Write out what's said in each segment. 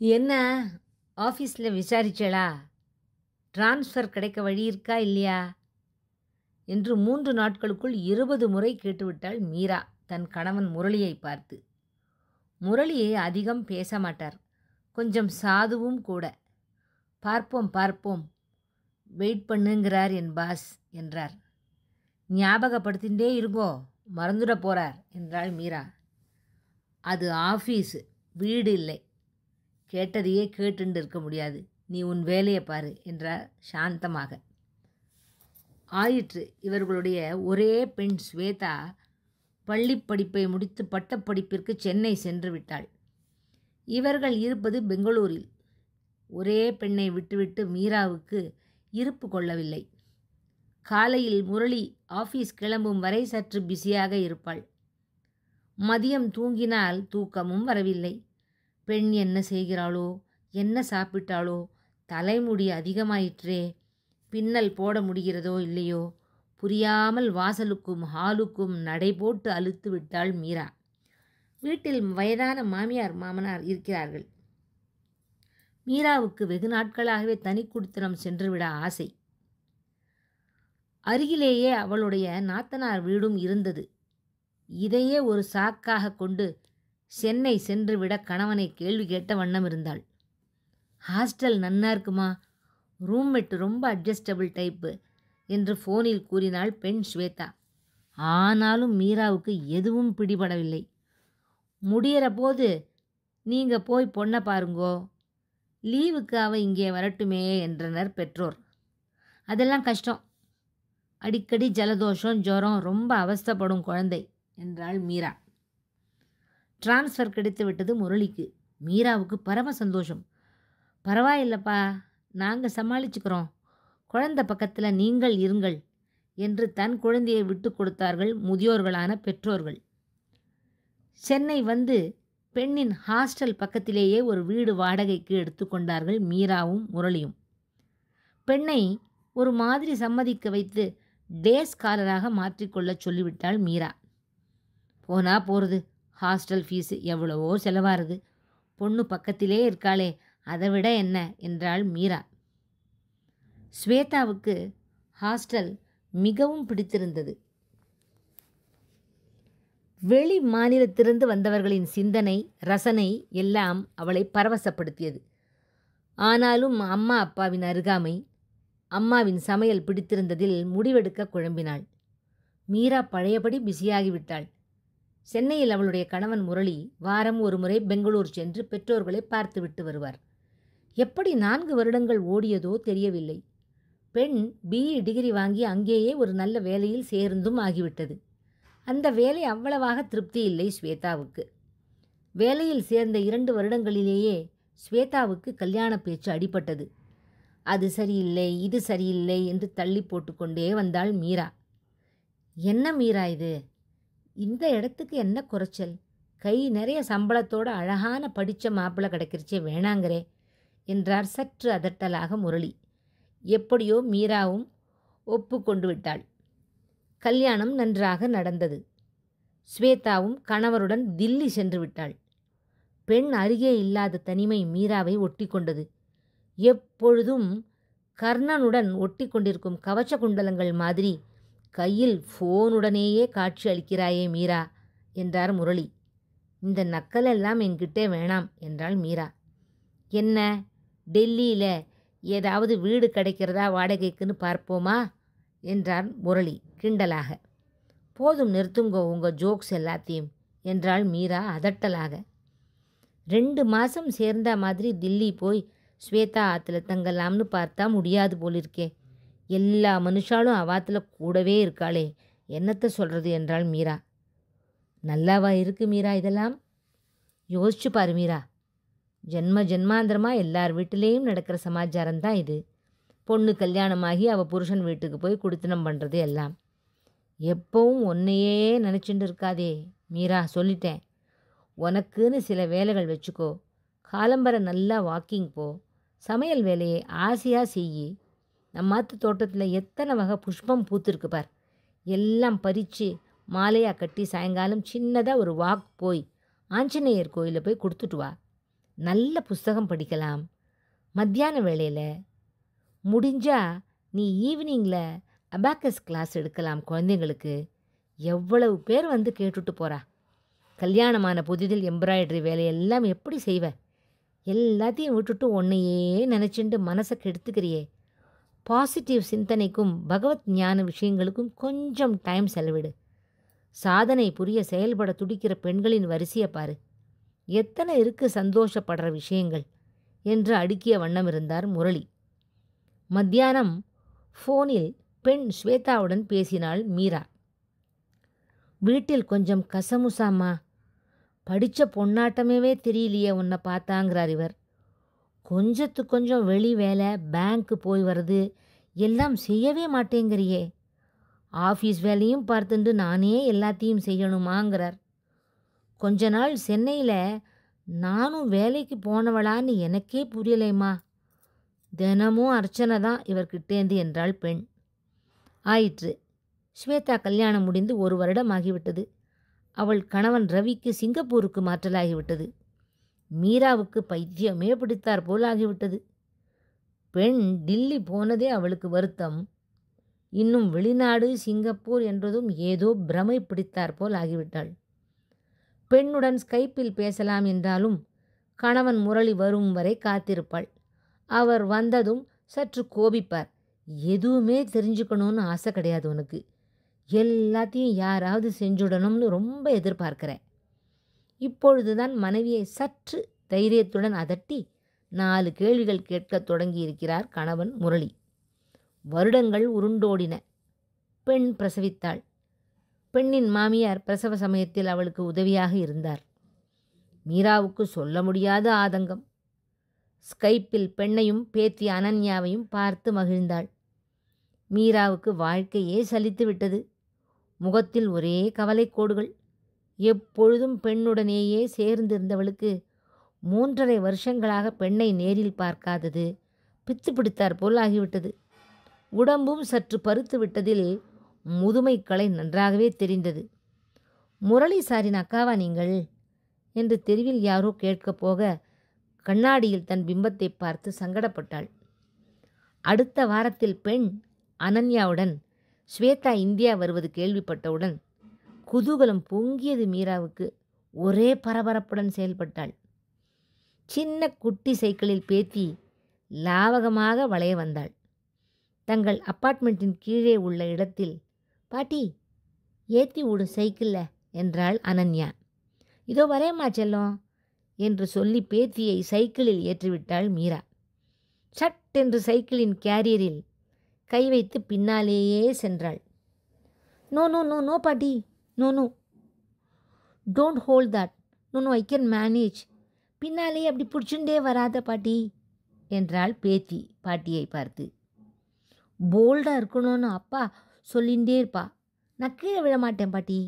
என்ன ஆஃபீஸில் விசாரிச்சேளா? டிரான்ஸ்ஃபர் கிடைக்க வழி இருக்கா இல்லையா என்று 3 நாட்களுக்குள் 20 முறை கேட்டுவிட்டாள் மீரா தன் கணவன் முரளியை பார்த்து. முரளியை அதிகம் பேச மாட்டார், கொஞ்சம் சாதுவும் கூட. பார்ப்போம் பார்ப்போம், வெயிட் பண்ணுங்கிறார் என் பாஸ் என்றார். ஞாபகப்படுத்திகிட்டே இருங்கோ, மறந்துட போகிறார் என்றாள் மீரா. அது ஆஃபீஸு, வீடு இல்லை. கேட்டதையே கேட்டுண்டு இருக்க முடியாது, நீ உன் வேலையை பாரு என்றார் சாந்தமாக. ஆயிற்று. இவர்களுடைய ஒரே பெண் ஸ்வேதா பள்ளி படிப்பை முடித்து பட்டப்படிப்பிற்கு சென்னை சென்று விட்டாள். இவர்கள் இருப்பது பெங்களூரில். ஒரே பெண்ணை விட்டுவிட்டு மீராவுக்கு இருப்பு கொள்ளவில்லை. காலையில் முரளி ஆஃபீஸ் கிளம்பும் வரை சற்று பிஸியாக இருப்பாள். மதியம் தூங்கினால் தூக்கமும் வரவில்லை. பெண் என்ன செய்கிறாளோ, என்ன சாப்பிட்டாளோ, தலைமுடி அதிகமாயிற்றே, பின்னல் போட முடிகிறதோ இல்லையோ, புரியாமல் வாசலுக்கும் ஹாலுக்கும் நடை போட்டு அழுத்து விட்டாள் மீரா. வீட்டில் வயதான மாமியார் மாமனார் இருக்கிறார்கள். மீராவுக்கு வெகு நாட்களாகவே தனி குடித்தனம் சென்றுவிட ஆசை. அருகிலேயே அவளுடைய நாத்தனார் வீடும் இருந்தது. இதையே ஒரு சாக்காக கொண்டு சென்னை சென்று விட கணவனை கேள்வி கேட்ட வண்ணம் இருந்தாள். ஹாஸ்டல் நன்னா இருக்குமா, ரூம்மேட்டு ரொம்ப அட்ஜஸ்டபிள் டைப்பு என்று ஃபோனில் கூறினாள் பெண் ஸ்வேதா. ஆனாலும் மீராவுக்கு எதுவும் பிடிபடவில்லை. முடிகிற போது நீங்கள் போய் பொண்ணை பாருங்கோ, லீவுக்கு அவ இங்கே வரட்டுமே என்றனர் பெற்றோர். அதெல்லாம் கஷ்டம், அடிக்கடி ஜலதோஷம் ஜுரம், ரொம்ப அவஸ்தைப்படும் குழந்தை என்றாள் மீரா. டிரான்ஸ்ஃபர் கிடைத்து விட்டது முரளிக்கு. மீராவுக்கு பரம சந்தோஷம். பரவாயில்லப்பா, நாங்கள் சமாளிச்சுக்கிறோம், குழந்தை பக்கத்தில் நீங்கள் இருங்கள் என்று தன் குழந்தையை விட்டு கொடுத்தார்கள் முதியோர்களான பெற்றோர்கள். சென்னை வந்து பெண்ணின் ஹாஸ்டல் பக்கத்திலேயே ஒரு வீடு வாடகைக்கு எடுத்துக்கொண்டார்கள் மீராவும் முரளியும். பெண்ணை ஒரு மாதிரி சம்மதிக்க வைத்து டே ஸ்காலராக மாற்றிக்கொள்ள சொல்லிவிட்டாள் மீரா. போனா போகிறது, ஹாஸ்டல் ஃபீஸு எவ்வளவோ செலவாகுது, பொண்ணு பக்கத்திலே இருக்காளே, அதை விட என்ன என்றாள் மீரா. ஸ்வேதாவுக்கு ஹாஸ்டல் மிகவும் பிடித்திருந்தது. வெளி மாநிலத்திலிருந்து வந்தவர்களின் சிந்தனை ரசனை எல்லாம் அவளை பரவசப்படுத்தியது. ஆனாலும் அம்மா அப்பாவின் அருகாமை, அம்மாவின் சமையல் பிடித்திருந்ததில் முடிவெடுக்க குழம்பினாள். மீரா பழையபடி பிஸியாகிவிட்டாள். சென்னையில் அவளுடைய கணவன் முரளி வாரம் ஒரு முறை பெங்களூர் சென்று பெற்றோர்களை பார்த்துவிட்டு வருவார். எப்படி 4 வருடங்கள் ஓடியதோ தெரியவில்லை. பெண் BE டிகிரி வாங்கி அங்கேயே ஒரு நல்ல வேலையில் சேர்ந்தும் ஆகிவிட்டது. அந்த வேலை அவ்வளவாக திருப்தி இல்லை ஸ்வேதாவுக்கு. வேலையில் சேர்ந்த 2 வருடங்களிலேயே ஸ்வேதாவுக்கு கல்யாண பேச்சு அடிபட்டது. அது சரியில்லை, இது சரியில்லை என்று தள்ளி போட்டுக்கொண்டே வந்தாள் மீரா. என்ன மீரா இது, இந்த இடத்துக்கு என்ன குறைச்சல், கை நிறைய சம்பளத்தோட அழகான படித்த மாப்பிள்ளை கிடைக்கிறச்சே வேணாங்கிறே என்றார் சற்று அதட்டலாக முரளி. எப்படியோ மீராவும் ஒப்புக்கொண்டு விட்டாள். கல்யாணம் நன்றாக நடந்தது. ஸ்வேதாவும் கணவருடன் தில்லி சென்று விட்டாள். பெண் அருகே இல்லாத தனிமை மீராவை ஒட்டி கொண்டது. எப்பொழுதும் கர்ணனுடன் ஒட்டி கொண்டிருக்கும் கவச்ச குண்டலங்கள் மாதிரி கையில் ஃபோனுடனேயே காட்சி அளிக்கிறாயே மீரா என்றார் முரளி. இந்த நக்கலெல்லாம் என்கிட்டே வேணாம் என்றாள் மீரா. என்ன, டெல்லியில் ஏதாவது வீடு கிடைக்கிறதா வாடகைக்குன்னு பார்ப்போமா என்றார் முரளி கிண்டலாக. போதும் நிறுத்துங்கோ உங்கள் ஜோக்ஸ் எல்லாத்தையும் என்றாள் மீரா அதட்டலாக. 2 மாதம் சேர்ந்த மாதிரி தில்லி போய் ஸ்வேதா ஆற்றுல தங்கலாம்னு பார்த்தா முடியாது போலிருக்கே. எல்லா மனுஷாலும் அவாத்தில் கூடவே இருக்காளே, என்னத்தை சொல்கிறது என்றாள் மீரா. நல்லாவா இருக்கு மீரா இதெல்லாம்? யோசிச்சு பாரு மீரா, ஜென்மாந்திரமாக எல்லார் வீட்டிலேயும் நடக்கிற சமாச்சாரம்தான் இது. பொண்ணு கல்யாணமாகி அவள் புருஷன் வீட்டுக்கு போய் குடித்தனம் பண்ணுறது எல்லாம். எப்பவும் உன்னையே நினச்சிட்டு இருக்காதே மீரா, சொல்லிட்டேன். உனக்குன்னு சில வேலைகள் வச்சுக்கோ. காலம்பரை நல்லா வாக்கிங் போ, சமையல் வேலையை ஆசையாக செய்யி. நம்மாத்து தோட்டத்தில் எத்தனை வகை புஷ்பம் பூத்துருக்கு பார், எல்லாம் பறித்து மாலையாக கட்டி சாயங்காலம் சின்னதாக ஒரு வாக் போய் ஆஞ்சநேயர் கோயிலில் போய் கொடுத்துட்டு வா. நல்ல புஸ்தகம் படிக்கலாம். மத்தியான வேளையில் முடிஞ்சா நீ ஈவினிங்கில் அபாக்கஸ் கிளாஸ் எடுக்கலாம் குழந்தைங்களுக்கு. எவ்வளவு பேர் வந்து கேட்டுட்டு போகிறா. கல்யாணமான புதிதில் எம்ப்ராய்டரி வேலையெல்லாம் எப்படி செய்வ? எல்லாத்தையும் விட்டுட்டு உன்னையே நினச்சிண்டு மனசை கெடுத்துக்கிறியே. பாசிட்டிவ் சிந்தனைக்கும் பகவத் ஞான விஷயங்களுக்கும் கொஞ்சம் டைம் செலவிடு. சாதனை புரிய செயல்பட துடிக்கிற பெண்களின் வரிசையை பாரு. எத்தனை இருக்கு சந்தோஷப்படுற விஷயங்கள் என்று அடுக்கிய வண்ணம் இருந்தார் முரளி. மத்தியானம் ஃபோனில் பெண் ஸ்வேதாவுடன் பேசினாள் மீரா. வீட்டில் கொஞ்சம் கசமுசாமா. படித்த பொன்னாட்டமே தெரியலையே உன்னை பார்த்தாங்கிறார் இவர். கொஞ்சத்துக்கு கொஞ்சம் வெளி வேலை, பேங்க்கு போய் வர்றது எல்லாம் செய்யவே மாட்டேங்கிறியே. ஆஃபீஸ் வேலையும் பார்த்துட்டு நானே எல்லாத்தையும் செய்யணுமாங்கிறார். கொஞ்ச நாள் சென்னையில் நானும் வேலைக்கு போனவளான்னு எனக்கே புரியலைம்மா. தினமும் அர்ச்சனை தான் இவர்கிட்டேந்து என்றாள் பெண். ஆயிற்று. ஸ்வேதா கல்யாணம் முடிந்து 1 வருடம் ஆகிவிட்டது. அவள் கணவன் ரவிக்கு சிங்கப்பூருக்கு மாற்றலாகிவிட்டது. மீராவுக்கு பைத்தியமே பிடித்தார் போல் ஆகிவிட்டது. பெண் டில்லி போனதே அவளுக்கு வருத்தம். இன்னும் வெளிநாடு சிங்கப்பூர் என்றதும் ஏதோ பிரமை பிடித்தார் போல் ஆகிவிட்டாள். பெண்ணுடன் ஸ்கைப்பில் பேசலாம் என்றாலும் கணவன் முரளி வரும் வரை காத்திருப்பாள். அவர் வந்ததும் சற்று கோபிப்பார். எதுவுமே தெரிஞ்சுக்கணும்னு ஆசை கிடையாது உனக்கு. எல்லாத்தையும் யாராவது செஞ்சுடணும்னு ரொம்ப எதிர்பார்க்கிறேன். இப்பொழுதுதான் மனைவியை சற்று தைரியத்துடன் அதட்டி 4 கேள்விகள் கேட்கத் தொடங்கியிருக்கிறார் கணவன் முரளி. வருடங்கள் உருண்டோடின. பெண் பிரசவித்தாள். பெண்ணின் மாமியார் பிரசவ சமயத்தில் அவளுக்கு உதவியாக இருந்தார். மீராவுக்கு சொல்ல முடியாத ஆதங்கம். ஸ்கைப்பில் பெண்ணையும் பேத்தி அனன்யாவையும் பார்த்து மகிழ்ந்தாள். மீராவுக்கு வாழ்க்கையே சலித்து விட்டது. முகத்தில் ஒரே கவலைக்கோடுகள். எப்பொழுதும் பெண்ணுடனேயே சேர்ந்திருந்தவளுக்கு 3.5 வருஷங்களாக பெண்ணை நேரில் பார்க்காதது பித்து பிடித்தார் போல் ஆகிவிட்டது. உடம்பும் சற்று பருத்து விட்டதில் முதுமை களை நன்றாகவே தெரிந்தது. முரளி சாரின் அக்காவா நீங்கள் என்று தெருவில் யாரோ கேட்கப் போக கண்ணாடியில் தன் பிம்பத்தை பார்த்து சங்கடப்பட்டாள். அடுத்த வாரத்தில் பெண் அனன்யாவுடன் ஸ்வேதா இந்தியா வருவது கேள்விப்பட்டவுடன் குதூகலம் பொங்கியது. மீராவுக்கு ஒரே பரபரப்புடன் செயல்பட்டாள். சின்ன குட்டி சைக்கிளில் பேத்தி லாவகமாக வளைய வந்தாள். தங்கள் அப்பார்ட்மெண்ட்டின் கீழே உள்ள இடத்தில், பாட்டி ஏற்றி விடு சைக்கிளில் என்றாள் அனன்யா. இதோ வரேம்மா செல்லம் என்று சொல்லி பேத்தியை சைக்கிளில் ஏற்றிவிட்டாள் மீரா. சட் என்று சைக்கிளின் கேரியரில் கை வைத்து பின்னாலேயே சென்றாள். நோ நோ நோ நோ பாட்டி, no no, don't hold that, no no, I can manage. பின்னாலே அப்படி பிடிச்சுட்டே வராத பாட்டி என்றாள் பேத்தி பாட்டியை பார்த்து. போல்டாக இருக்கணும்னு அப்பா சொல்லிகிட்டே இருப்பா. நான் கீழே விழ மாட்டேன் பாட்டி.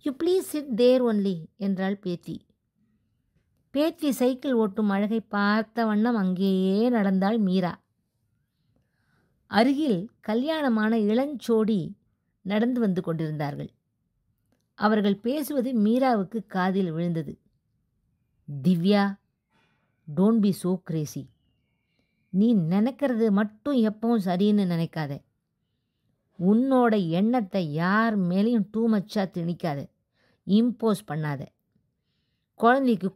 You please sit there only என்றாள் பேத்தி. பேத்தி சைக்கிள் ஓட்டும் அழகை பார்த்த வண்ணம் அங்கேயே நடந்தாள் மீரா. அருகில் கல்யாணமான இளஞ்சோடி நடந்து வந்து கொண்டிருந்தார்கள். அவர்கள் பேசுவது மீராவுக்கு காதில் விழுந்தது. Divya, don't be so Crazy. நீ நினைக்கிறது மட்டும் எப்பவும் சரின்னு நினைக்காத. உன்னோட எண்ணத்தை யார் மேலேயும் டூ மச்சாக திணிக்காத, இம்போஸ் பண்ணாத. குழந்தைக்கு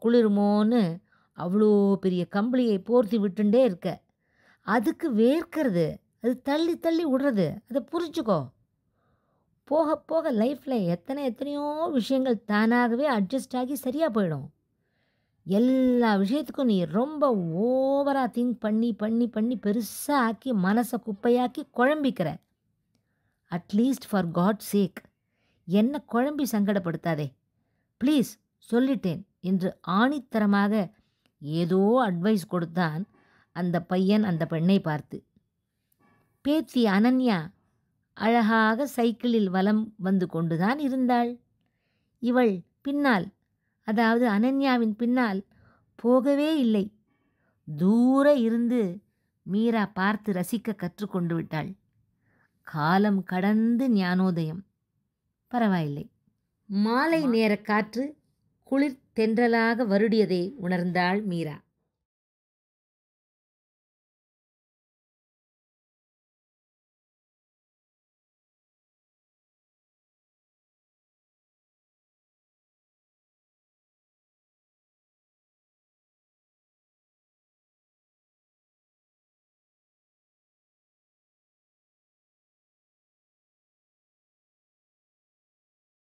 குளிருமோன்னு அவ்வளோ பெரிய கம்பளியை போர்த்தி விட்டுண்டே இருக்க. அதுக்கு வேர்க்கிறது, அது தள்ளி தள்ளி விடுறது, அதை புரிஞ்சுக்கோ. போக போக லைஃப்பில் எத்தனையோ விஷயங்கள் தானாகவே அட்ஜஸ்ட் ஆகி சரியாக போயிடும். எல்லா விஷயத்துக்கும் நீ ரொம்ப ஓவராக திங்க் பண்ணி பண்ணி பண்ணி பெருசாக ஆக்கி மனசை குப்பையாக்கி குழம்பிக்கிற. அட்லீஸ்ட் ஃபார் காட் சேக் என்ன குழம்பி சங்கடப்படுத்தாதே ப்ளீஸ், சொல்லிட்டேன் என்று ஆணித்தரமாக ஏதோ அட்வைஸ் கொடுத்தான் அந்த பையன் அந்த பெண்ணை பார்த்து. பேத்தி அனன்யா அழகாக சைக்கிளில் வலம் வந்து கொண்டுதான் இருந்தாள். இவள் பின்னால், அதாவது அனன்யாவின் பின்னால் போகவே இல்லை. தூர இருந்து மீரா பார்த்து ரசிக்க கற்றுக்கொண்டு விட்டாள். காலம் கடந்து ஞானோதயம். பரவாயில்லை. மாலை நேர காற்று குளிர்த்த தென்றலாக வருடியதை உணர்ந்தாள் மீரா.